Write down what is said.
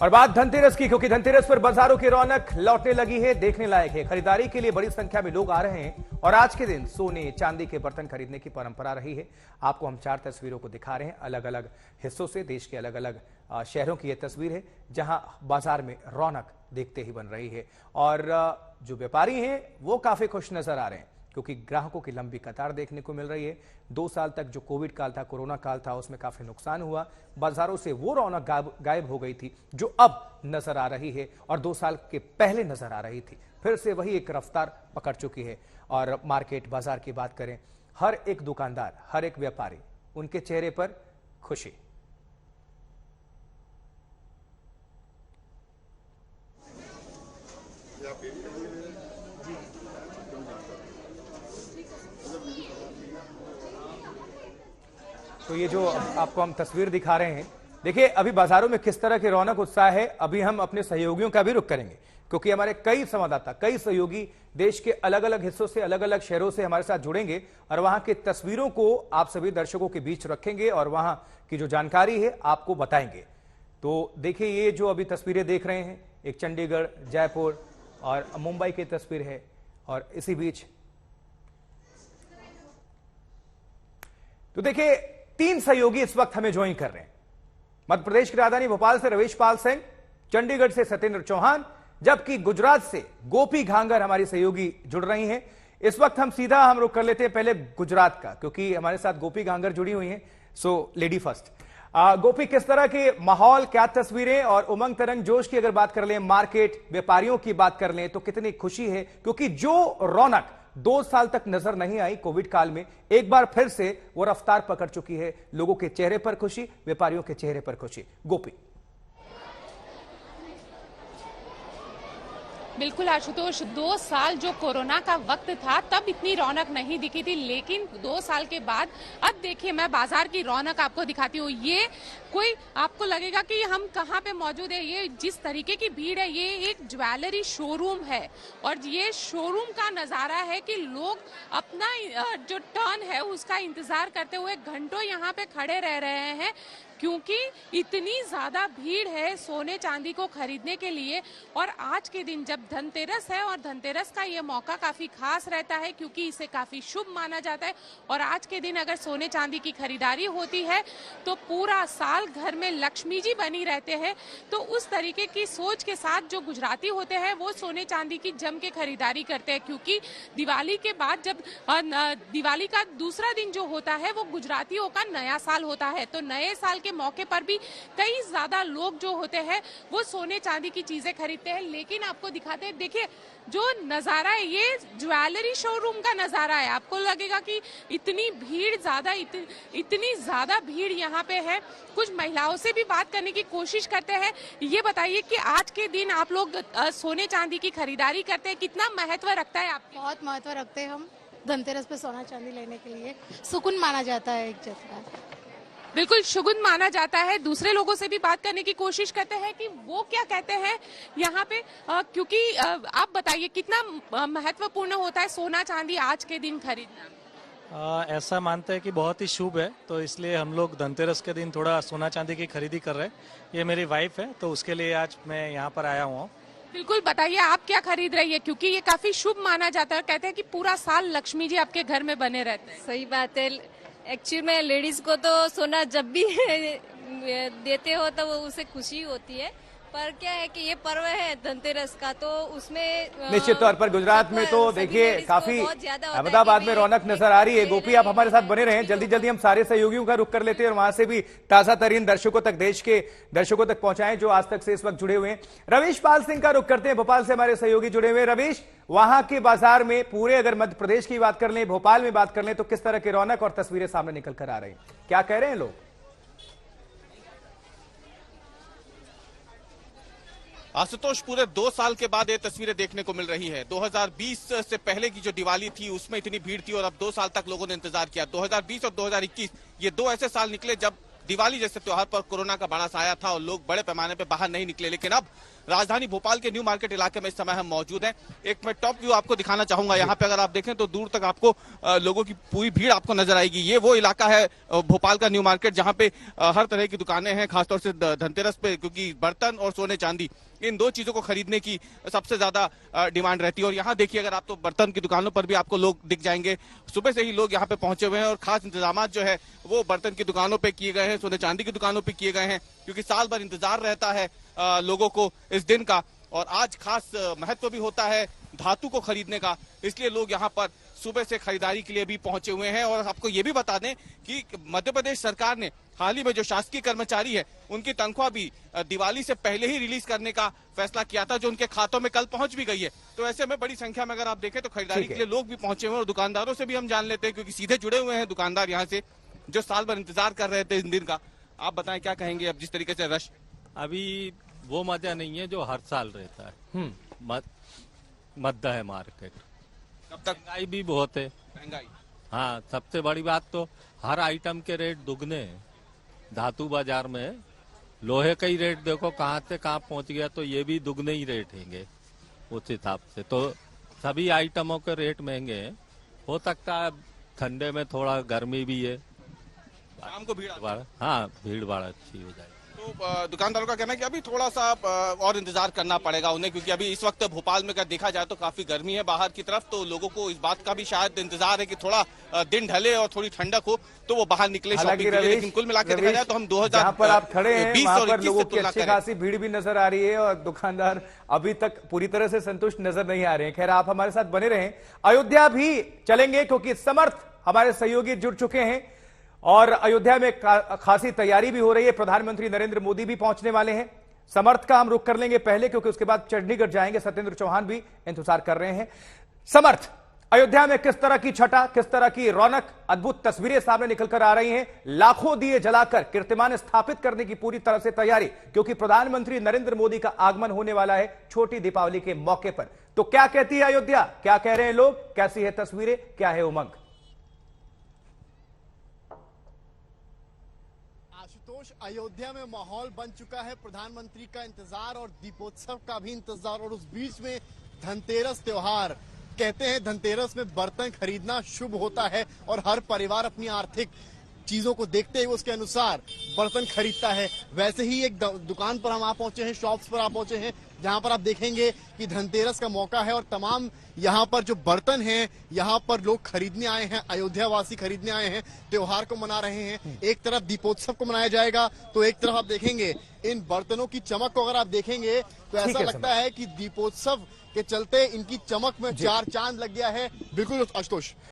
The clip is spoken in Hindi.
और बात धनतेरस की, क्योंकि धनतेरस पर बाजारों की रौनक लौटने लगी है, देखने लायक है। खरीदारी के लिए बड़ी संख्या में लोग आ रहे हैं और आज के दिन सोने चांदी के बर्तन खरीदने की परंपरा रही है। आपको हम 4 तस्वीरों को दिखा रहे हैं अलग अलग हिस्सों से, देश के अलग अलग शहरों की यह तस्वीर है जहां बाजार में रौनक देखते ही बन रही है। और जो व्यापारी हैं वो काफी खुश नजर आ रहे हैं क्योंकि ग्राहकों की लंबी कतार देखने को मिल रही है। 2 साल तक जो कोविड काल था, कोरोना काल था, उसमें काफी नुकसान हुआ। बाजारों से वो रौनक गायब हो गई थी जो अब नजर आ रही है और 2 साल के पहले नजर आ रही थी। फिर से वही एक रफ्तार पकड़ चुकी है। और मार्केट बाजार की बात करें, हर एक दुकानदार, हर एक व्यापारी, उनके चेहरे पर खुशी। तो ये जो आपको हम तस्वीर दिखा रहे हैं, देखिए अभी बाजारों में किस तरह की रौनक उत्साह है। अभी हम अपने सहयोगियों का भी रुख करेंगे क्योंकि हमारे कई संवाददाता, कई सहयोगी देश के अलग अलग हिस्सों से, अलग अलग शहरों से हमारे साथ जुड़ेंगे और वहां की तस्वीरों को आप सभी दर्शकों के बीच रखेंगे और वहां की जो जानकारी है आपको बताएंगे। तो देखिए ये जो अभी तस्वीरें देख रहे हैं, एक चंडीगढ़, जयपुर और मुंबई की तस्वीर है। और इसी बीच तो देखिए 3 सहयोगी इस वक्त हमें ज्वाइन कर रहे हैं। मध्य प्रदेश की राजधानी भोपाल से रवीश पाल सिंह, चंडीगढ़ से सत्येंद्र चौहान, जबकि गुजरात से गोपी घांगर हमारी सहयोगी जुड़ रही हैं। इस वक्त हम सीधा रुख कर लेते हैं पहले गुजरात का, क्योंकि हमारे साथ गोपी घांगर जुड़ी हुई हैं। So lady first. गोपी, किस तरह के माहौल, क्या तस्वीरें और उमंग तरंग जोश की अगर बात कर लें, मार्केट व्यापारियों की बात कर लें तो कितनी खुशी है क्योंकि जो रौनक 2 साल तक नजर नहीं आई कोविड काल में, एक बार फिर से वो रफ्तार पकड़ चुकी है। लोगों के चेहरे पर खुशी, व्यापारियों के चेहरे पर खुशी। गोपी। बिल्कुल आशुतोष, 2 साल जो कोरोना का वक्त था तब इतनी रौनक नहीं दिखी थी, लेकिन 2 साल के बाद अब देखिए मैं बाजार की रौनक आपको दिखाती हूँ। ये कोई आपको लगेगा कि हम कहाँ पे मौजूद है। ये जिस तरीके की भीड़ है, ये एक ज्वेलरी शोरूम है और ये शोरूम का नजारा है कि लोग अपना जो टर्न है उसका इंतजार करते हुए घंटों यहाँ पे खड़े रह रहे हैं क्योंकि इतनी ज्यादा भीड़ है सोने चांदी को खरीदने के लिए। और आज के दिन जब धनतेरस है और धनतेरस का ये मौका काफी खास रहता है क्योंकि इसे काफी शुभ माना जाता है और आज के दिन अगर सोने चांदी की खरीदारी होती है तो पूरा साल घर में लक्ष्मी जी बनी रहते हैं। तो उस तरीके की सोच के साथ जो गुजराती होते हैं वो सोने चांदी की जम के खरीदारी करते हैं क्योंकि दिवाली के बाद जब दिवाली का दूसरा दिन जो होता है वो गुजरातियों का नया साल होता है। तो नए साल के मौके पर भी कई ज्यादा लोग जो होते हैं वो सोने चांदी की चीजें खरीदते हैं। लेकिन आपको दिखाते हैं, देखिए जो नजारा है ये ज्वेलरी शोरूम का नजारा है। आपको लगेगा कि इतनी भीड़ ज्यादा इतनी ज्यादा भीड़ यहाँ पे है। कुछ महिलाओं से भी बात करने की कोशिश करते हैं। ये बताइए कि आज के दिन आप लोग सोने चांदी की खरीदारी करते हैं, कितना महत्व रखता है आपको? बहुत महत्व रखते हैं हम धनतेरस पे सोना चांदी लेने के लिए। सुकून माना जाता है एक जैसा। बिल्कुल शुगुन माना जाता है। दूसरे लोगों से भी बात करने की कोशिश करते हैं कि वो क्या कहते हैं यहाँ पे, क्योंकि आप बताइए कितना महत्वपूर्ण होता है सोना चांदी आज के दिन खरीदना? ऐसा मानते हैं कि बहुत ही शुभ है, तो इसलिए हम लोग धनतेरस के दिन थोड़ा सोना चांदी की खरीदी कर रहे हैं। ये मेरी वाइफ है तो उसके लिए आज मैं यहाँ पर आया हूँ। बिल्कुल बताइए आप क्या खरीद रही है, क्योंकि ये काफी शुभ माना जाता है। कहते हैं कि पूरा साल लक्ष्मी जी आपके घर में बने रहते हैं। सही बात है। एक्चुअली में लेडीज को तो सोना जब भी देते हो तो वो उसे खुशी होती है, पर क्या है कि ये पर्व है धनतेरस का तो उसमें निश्चित तौर पर गुजरात में तो देखिए काफी अहमदाबाद में रौनक नजर आ रही है। गोपी, आप हमारे साथ बने रहें। जल्दी जल्दी हम सारे सहयोगियों का रुख कर लेते हैं और वहां से भी ताजा तरीन दर्शकों तक, देश के दर्शकों तक पहुंचाएं जो आज तक से इस वक्त जुड़े हुए हैं। रवीश पाल सिंह का रुख करते हैं, भोपाल से हमारे सहयोगी जुड़े हुए। रवीश, वहां के बाजार में पूरे अगर मध्य प्रदेश की बात कर लें, भोपाल में बात कर लें तो किस तरह की रौनक और तस्वीरें सामने निकल कर आ रही, क्या कह रहे हैं लोग? आशुतोष, पूरे 2 साल के बाद ये तस्वीरें देखने को मिल रही है। 2020 से पहले की जो दिवाली थी उसमें इतनी भीड़ थी और अब 2 साल तक लोगों ने इंतजार किया। 2020 और 2021 ये 2 ऐसे साल निकले जब दिवाली जैसे त्योहार पर कोरोना का बड़ा साया था और लोग बड़े पैमाने पर बाहर नहीं निकले, लेकिन अब राजधानी भोपाल के न्यू मार्केट इलाके में इस समय हम मौजूद हैं। एक मैं टॉप व्यू आपको दिखाना चाहूंगा। यहाँ पे अगर आप देखें तो दूर तक आपको लोगों की पूरी भीड़ आपको नजर आएगी। ये वो इलाका है भोपाल का न्यू मार्केट जहाँ पे हर तरह की दुकानें हैं, खासतौर से धनतेरस पे, क्योंकि बर्तन और सोने चांदी इन दो चीजों को खरीदने की सबसे ज्यादा डिमांड रहती है। और यहाँ देखिए, अगर आप तो बर्तन की दुकानों पर भी आपको लोग दिख जाएंगे। सुबह से ही लोग यहाँ पे पहुंचे हुए हैं और खास इंतजाम जो है वो बर्तन की दुकानों पे किए गए हैं, सोने चांदी की दुकानों पे किए गए हैं, क्योंकि साल भर इंतजार रहता है लोगों को इस दिन का। और आज खास महत्व भी होता है धातु को खरीदने का, इसलिए लोग यहाँ पर सुबह से खरीदारी के लिए भी पहुंचे हुए हैं। और आपको ये भी बता दें कि मध्य प्रदेश सरकार ने हाल ही में जो शासकीय कर्मचारी है उनकी तनख्वाह भी दिवाली से पहले ही रिलीज करने का फैसला किया था, जो उनके खातों में कल पहुंच भी गई है। तो ऐसे में बड़ी संख्या में अगर आप देखें तो खरीदारी के लिए लोग भी पहुंचे हुए हैं। और दुकानदारों से भी हम जान लेते हैं, क्योंकि सीधे जुड़े हुए हैं दुकानदार यहाँ से, जो साल भर इंतजार कर रहे थे इन दिन का। आप बताएं क्या कहेंगे अब जिस तरीके से रश? अभी वो मजा नहीं है जो हर साल रहता है। मद्दा है मार्केट। कब तक? महंगाई भी बहुत है। महंगाई, हाँ, सबसे बड़ी बात तो हर आइटम के रेट दुगने हैं। धातु बाजार में लोहे का ही रेट देखो कहाँ से कहाँ पहुंच गया, तो ये भी दुगने ही रेट हैंगे उस हिसाब से। तो सभी आइटमों के रेट महंगे हैं। हो सकता है ठंडे में थोड़ा गर्मी भी है, शाम को भीड़ आती है। हाँ, भीड़ भाड़ अच्छी हो जाएगी। तो दुकानदारों का कहना है कि अभी थोड़ा सा और इंतजार करना पड़ेगा उन्हें, क्योंकि अभी इस वक्त भोपाल में अगर देखा जाए तो काफी गर्मी है बाहर की तरफ। तो लोगों को इस बात का भी शायद इंतजार है कि थोड़ा दिन ढले और थोड़ी ठंडक हो तो वो बाहर निकले शॉपिंग के लिए। लेकिन कुल मिलाकर देखा जाए तो हम 2020 पर आप खड़े हैं वहां और पर 21 लोगों से की तुलना अच्छी करें। खासी भीड़ भी नजर आ रही है और दुकानदार अभी तक पूरी तरह से संतुष्ट नजर नहीं आ रहे हैं। खैर, आप हमारे साथ बने रहें। अयोध्या भी चलेंगे क्योंकि समर्थ हमारे सहयोगी जुड़ चुके हैं और अयोध्या में खासी तैयारी भी हो रही है। प्रधानमंत्री नरेंद्र मोदी भी पहुंचने वाले हैं। समर्थ का हम रुख कर लेंगे पहले, क्योंकि उसके बाद चंडीगढ़ जाएंगे। सत्येंद्र चौहान भी इंतजार कर रहे हैं। समर्थ, अयोध्या में किस तरह की छटा, किस तरह की रौनक, अद्भुत तस्वीरें सामने निकलकर आ रही हैं। लाखों दिए जलाकर कीर्तिमान स्थापित करने की पूरी तरह से तैयारी, क्योंकि प्रधानमंत्री नरेंद्र मोदी का आगमन होने वाला है छोटी दीपावली के मौके पर। तो क्या कहती है अयोध्या, क्या कह रहे हैं लोग, कैसी है तस्वीरें, क्या है उमंग? आशुतोष, अयोध्या में माहौल बन चुका है। प्रधानमंत्री का इंतजार और दीपोत्सव का भी इंतजार, और उस बीच में धनतेरस त्योहार। कहते हैं धनतेरस में बर्तन खरीदना शुभ होता है और हर परिवार अपनी आर्थिक चीजों को देखते हुए उसके अनुसार बर्तन खरीदता है। वैसे ही एक दुकान पर हम आ पहुंचे हैं, शॉप्स पर आ पहुंचे हैं, जहां पर आप देखेंगे कि धनतेरस का मौका है और तमाम यहां पर जो बर्तन हैं यहां पर लोग खरीदने आए हैं, अयोध्या वासी खरीदने आए हैं, त्योहार को मना रहे हैं। एक तरफ दीपोत्सव को मनाया जाएगा तो एक तरफ आप देखेंगे इन बर्तनों की चमक को अगर आप देखेंगे तो ऐसा लगता है कि दीपोत्सव के चलते इनकी चमक में चार चांद लग गया है। बिल्कुल आशुतोष।